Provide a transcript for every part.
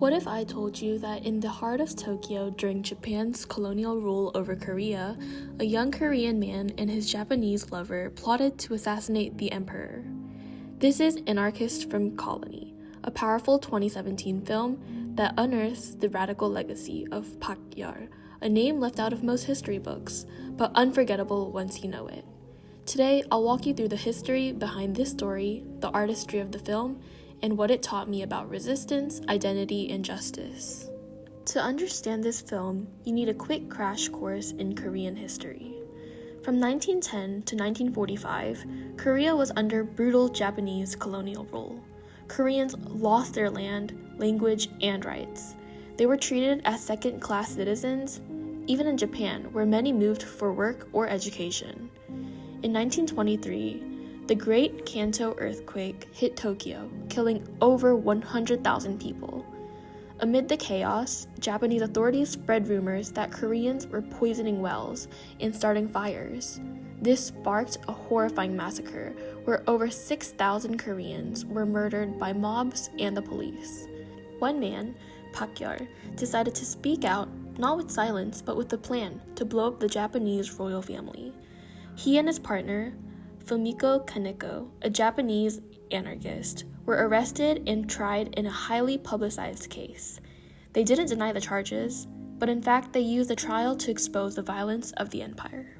What if I told you that in the heart of Tokyo during Japan's colonial rule over Korea, a young Korean man and his Japanese lover plotted to assassinate the emperor? This is Anarchist from Colony, a powerful 2017 film that unearths the radical legacy of Park Yeol, a name left out of most history books, but unforgettable once you know it. Today, I'll walk you through the history behind this story, the artistry of the film, and what it taught me about resistance, identity, and justice. To understand this film, you need a quick crash course in Korean history. From 1910 to 1945, Korea was under brutal Japanese colonial rule. Koreans lost their land, language, and rights. They were treated as second-class citizens, even in Japan, where many moved for work or education. In 1923, the Great Kanto earthquake hit Tokyo, killing over 100,000 people. Amid the chaos, Japanese authorities spread rumors that Koreans were poisoning wells and starting fires. This sparked a horrifying massacre where over 6,000 Koreans were murdered by mobs and the police. One man, Park Yeol, decided to speak out, not with silence, but with a plan to blow up the Japanese royal family. He and his partner, Fumiko Kaneko, a Japanese anarchist, were arrested and tried in a highly publicized case. They didn't deny the charges, but in fact they used the trial to expose the violence of the empire.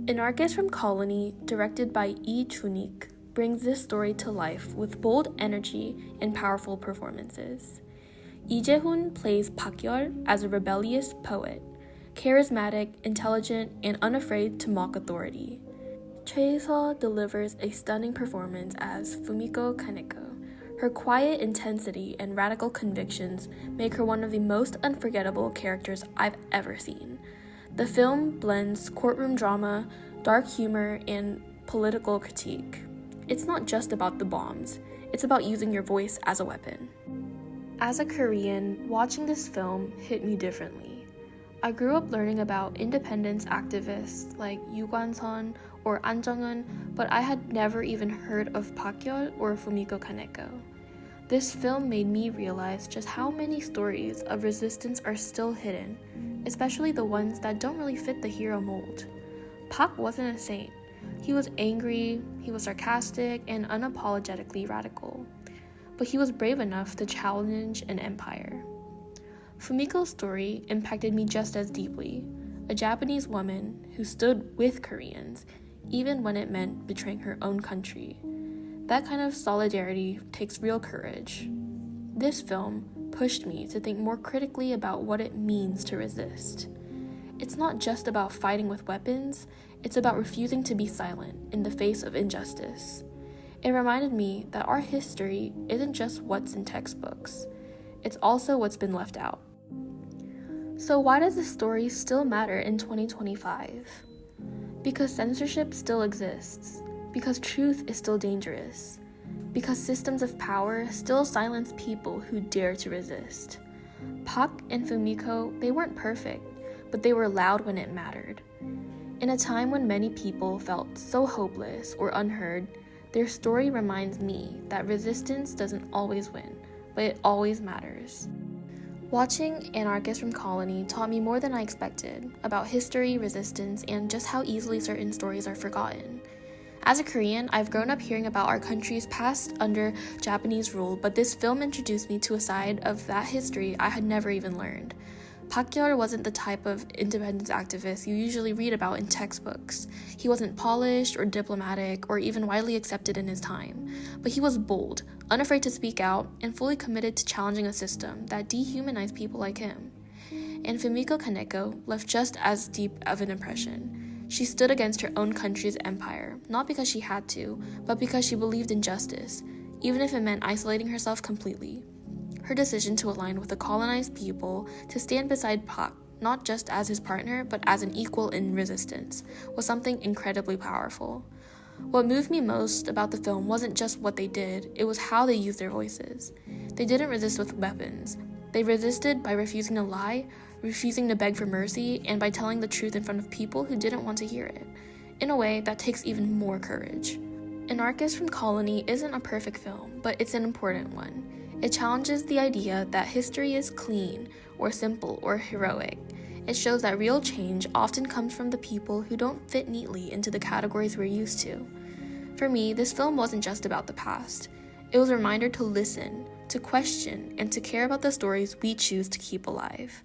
Anarchist from Colony, directed by Lee Chun-ik, brings this story to life with bold energy and powerful performances. Lee Jae-hoon plays Park Yeol as a rebellious poet, charismatic, intelligent, and unafraid to mock authority. Choi Seo delivers a stunning performance as Fumiko Kaneko. Her quiet intensity and radical convictions make her one of the most unforgettable characters I've ever seen. The film blends courtroom drama, dark humor, and political critique. It's not just about the bombs, it's about using your voice as a weapon. As a Korean, watching this film hit me differently. I grew up learning about independence activists like Yu Gwan-seon or An Jung-eun, but I had never even heard of Park Yeol or Fumiko Kaneko. This film made me realize just how many stories of resistance are still hidden, especially the ones that don't really fit the hero mold. Park wasn't a saint. He was angry, he was sarcastic, and unapologetically radical. But he was brave enough to challenge an empire. Fumiko's story impacted me just as deeply. A Japanese woman who stood with Koreans, even when it meant betraying her own country. That kind of solidarity takes real courage. This film pushed me to think more critically about what it means to resist. It's not just about fighting with weapons, it's about refusing to be silent in the face of injustice. It reminded me that our history isn't just what's in textbooks, it's also what's been left out. So why does this story still matter in 2025? Because censorship still exists, because truth is still dangerous, because systems of power still silence people who dare to resist. Park and Fumiko, they weren't perfect, but they were loud when it mattered. In a time when many people felt so hopeless or unheard, their story reminds me that resistance doesn't always win, but it always matters. Watching Anarchist from Colony taught me more than I expected about history, resistance, and just how easily certain stories are forgotten. As a Korean, I've grown up hearing about our country's past under Japanese rule, but this film introduced me to a side of that history I had never even learned. Park Yeol wasn't the type of independence activist you usually read about in textbooks. He wasn't polished or diplomatic or even widely accepted in his time, but he was bold, unafraid to speak out, and fully committed to challenging a system that dehumanized people like him. And Fumiko Kaneko left just as deep of an impression. She stood against her own country's empire, not because she had to, but because she believed in justice, even if it meant isolating herself completely. Her decision to align with the colonized people, to stand beside Park, not just as his partner, but as an equal in resistance, was something incredibly powerful. What moved me most about the film wasn't just what they did, it was how they used their voices. They didn't resist with weapons. They resisted by refusing to lie, refusing to beg for mercy, and by telling the truth in front of people who didn't want to hear it. In a way that takes even more courage. Anarchist from Colony isn't a perfect film, but it's an important one. It challenges the idea that history is clean, or simple, or heroic. It shows that real change often comes from the people who don't fit neatly into the categories we're used to. For me, this film wasn't just about the past. It was a reminder to listen, to question, and to care about the stories we choose to keep alive.